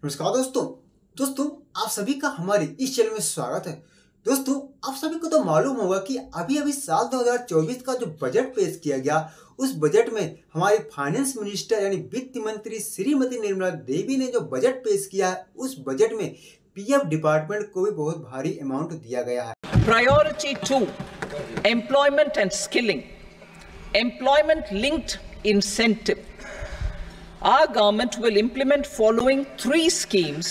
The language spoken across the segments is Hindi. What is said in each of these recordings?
नमस्कार दोस्तों आप सभी का हमारे इस चैनल में स्वागत है। दोस्तों आप सभी को तो मालूम होगा कि अभी साल 2024 का जो बजट पेश किया गया, उस बजट में हमारे फाइनेंस मिनिस्टर यानी वित्त मंत्री श्रीमती निर्मला देवी ने जो बजट पेश किया है, उस बजट में पीएफ डिपार्टमेंट को भी बहुत भारी अमाउंट दिया गया है। Priority 2, employment and skilling, employment linked incentive. Our government will implement following 3 schemes.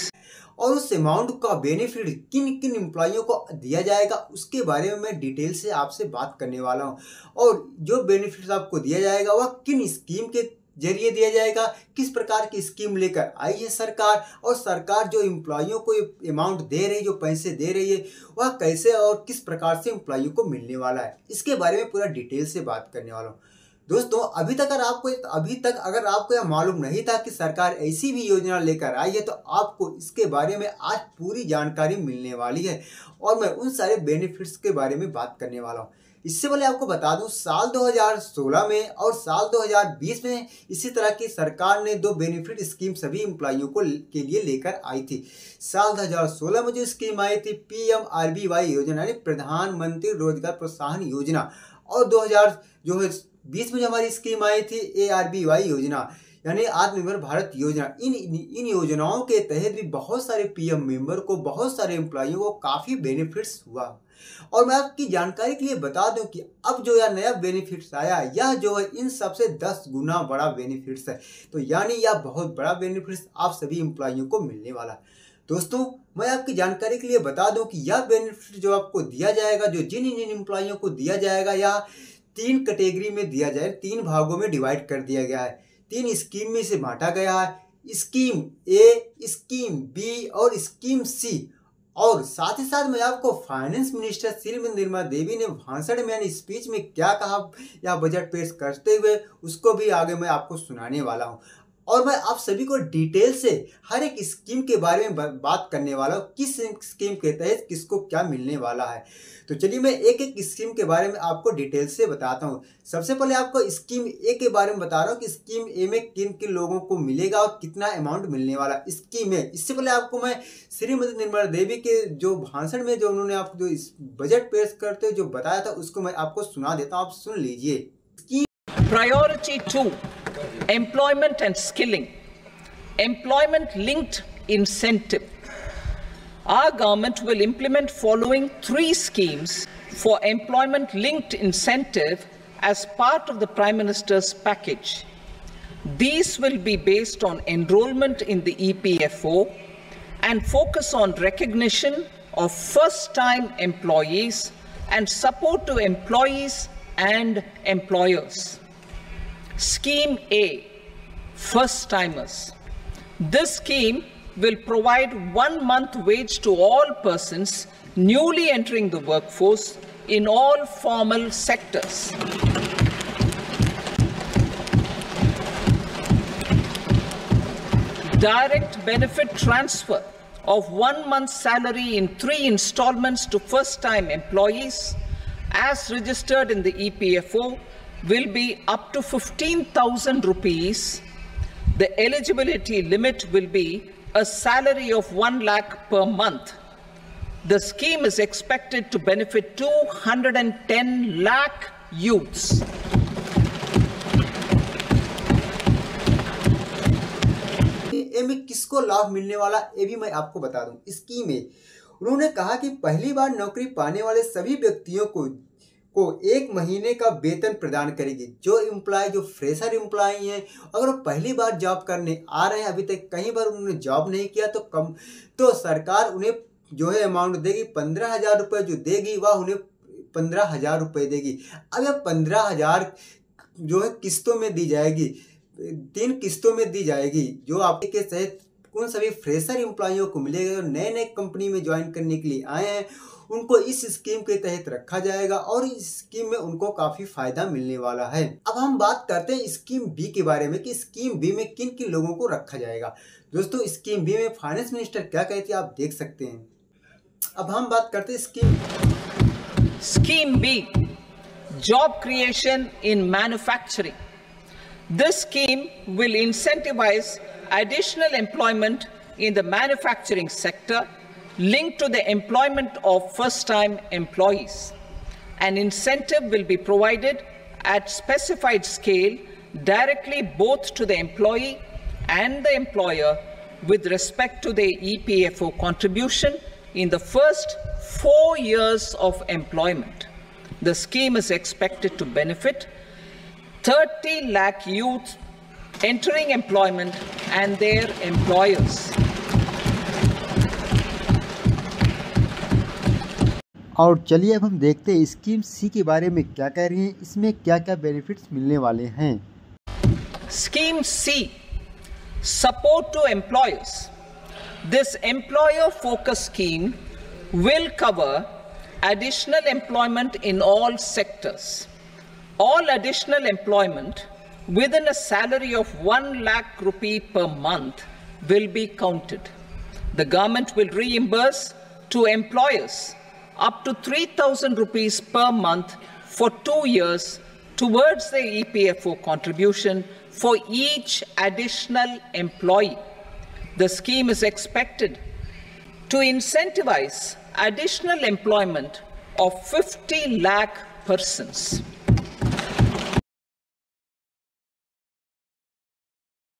और उस अमाउंट का बेनिफिट किन किन एम्प्लॉइयों को दिया जाएगा उसके बारे में मैं डिटेल से आपसे बात करने वाला हूं। और जो बेनिफिट आपको दिया जाएगा वह किन स्कीम के जरिए दिया जाएगा, किस प्रकार की स्कीम लेकर आई है सरकार, और सरकार जो एम्प्लॉइयों को अमाउंट दे रही है, जो पैसे दे रही है, वह कैसे और किस प्रकार से एम्प्लॉइयों को मिलने वाला है, इसके बारे में पूरा डिटेल से बात करने वाला हूँ। दोस्तों अभी तक अगर आपको यह मालूम नहीं था कि सरकार ऐसी भी योजना लेकर आई है, तो आपको इसके बारे में आज पूरी जानकारी मिलने वाली है और मैं उन सारे बेनिफिट्स के बारे में बात करने वाला हूँ। इससे पहले आपको बता दूं, साल 2016 में और साल 2020 में इसी तरह की सरकार ने 2 बेनिफिट स्कीम सभी एम्प्लॉइयों के लिए लेकर आई थी। साल 2016 में जो स्कीम आई थी PMRBY योजना यानी प्रधानमंत्री रोजगार प्रोत्साहन योजना, और 2020 में जो हमारी स्कीम आई थी ARBY योजना यानी आत्मनिर्भर भारत योजना। इन योजनाओं के तहत भी बहुत सारे पीएम मेंबर को, बहुत सारे एम्प्लॉइयों को काफ़ी बेनिफिट्स हुआ। और मैं आपकी जानकारी के लिए बता दूं कि अब जो यह नया बेनिफिट्स आया, यह जो है इन सबसे 10 गुना बड़ा बेनिफिट्स है। तो यानी यह बहुत बड़ा बेनिफिट्स आप सभी एम्प्लॉइयों को मिलने वाला है। दोस्तों मैं आपकी जानकारी के लिए बता दूं कि यह बेनिफिट जो आपको दिया जाएगा, जो जिन एम्प्लॉइयों को दिया जाएगा, यह 3 कैटेगरी में दिया जाए, 3 भागों में डिवाइड कर दिया गया है, 3 स्कीम में से बांटा गया है। स्कीम ए, स्कीम बी और स्कीम सी। और साथ ही साथ मैं आपको फाइनेंस मिनिस्टर श्रीमती निर्मला देवी ने भाषण में यानी स्पीच में क्या कहा या बजट पेश करते हुए, उसको भी आगे मैं आपको सुनाने वाला हूं। और मैं आप सभी को डिटेल से हर एक स्कीम के बारे में बात करने वाला हूँ, किस स्कीम के तहत किसको क्या मिलने वाला है। तो चलिए मैं एक एक स्कीम के बारे में आपको डिटेल से बताता हूँ। सबसे पहले आपको स्कीम ए के बारे में बता रहा हूँ कि स्कीम ए में किन किन लोगों को मिलेगा और कितना अमाउंट मिलने वाला स्कीम है। इससे पहले आपको मैं श्रीमती निर्मला देवी के जो भाषण में जो उन्होंने आपको जो इस बजट पेश करते जो बताया था, उसको मैं आपको सुना देता हूँ, आप सुन लीजिए। Priority 2, employment and skilling, employment linked incentive. Our government will implement following 3 schemes for employment linked incentive as part of the Prime Minister's package. These will be based on enrollment in the EPFO and focus on recognition of first-time employees and support to employees and employers. Scheme A, first-timers. This scheme will provide 1 month wage to all persons newly entering the workforce in all formal sectors. Direct benefit transfer of 1 month's salary in 3 installments to first-time employees as registered in the EPFO will be up to 15,000 rupees. The eligibility limit will be a salary of 1 lakh per month. The scheme is expected to benefit 210 lakh youths. में किसको लाभ मिलने वाला ये भी मैं आपको बता दूं। स्कीम में उन्होंने कहा कि पहली बार नौकरी पाने वाले सभी व्यक्तियों को 1 महीने का वेतन प्रदान करेगी। जो एम्प्लॉय, जो फ्रेशर एम्प्लॉय हैं, अगर वो पहली बार जॉब करने आ रहे हैं, अभी तक कहीं बार उन्होंने जॉब नहीं किया, तो सरकार उन्हें जो है अमाउंट देगी, 15,000 रुपये जो देगी वह उन्हें 15,000 रुपये देगी। अब यह 15,000 जो है किस्तों में दी जाएगी, 3 किस्तों में दी जाएगी, जो आपके तहत उन सभी फ्रेशर एम्प्लॉइयों को मिलेगा जो नए कंपनी में ज्वाइन करने के लिए आए हैं, उनको इस स्कीम के तहत रखा जाएगा और इस स्कीम में उनको काफी फायदा मिलने वाला है। अब हम बात करते हैं स्कीम बी के बारे में कि स्कीम बी में किन किन लोगों को रखा जाएगा। दोस्तों स्कीम बी में फाइनेंस मिनिस्टर क्या कहते हैं आप देख सकते हैं। अब हम बात करते हैं scheme B, job creation in manufacturing. This scheme will incentivize additional employment in the manufacturing sector linked to the employment of first-time employees. An incentive will be provided at specified scale directly both to the employee and the employer with respect to the EPFO contribution in the first 4 years of employment. The scheme is expected to benefit 30 lakh youth entering employment and their employers. और चलिए अब हम देखते हैं स्कीम सी के बारे में क्या कह रही हैं, इसमें क्या क्या बेनिफिट्स मिलने वाले हैं। Scheme C, support to employers. This employer-focused scheme will cover additional employment in all sectors. All additional employment within a salary of 1 lakh rupee per month will be counted. The government will reimburse to employers up to 3,000 rupees per month for 2 years towards the EPFO contribution for each additional employee. The scheme is expected to incentivize additional employment of 50 lakh persons.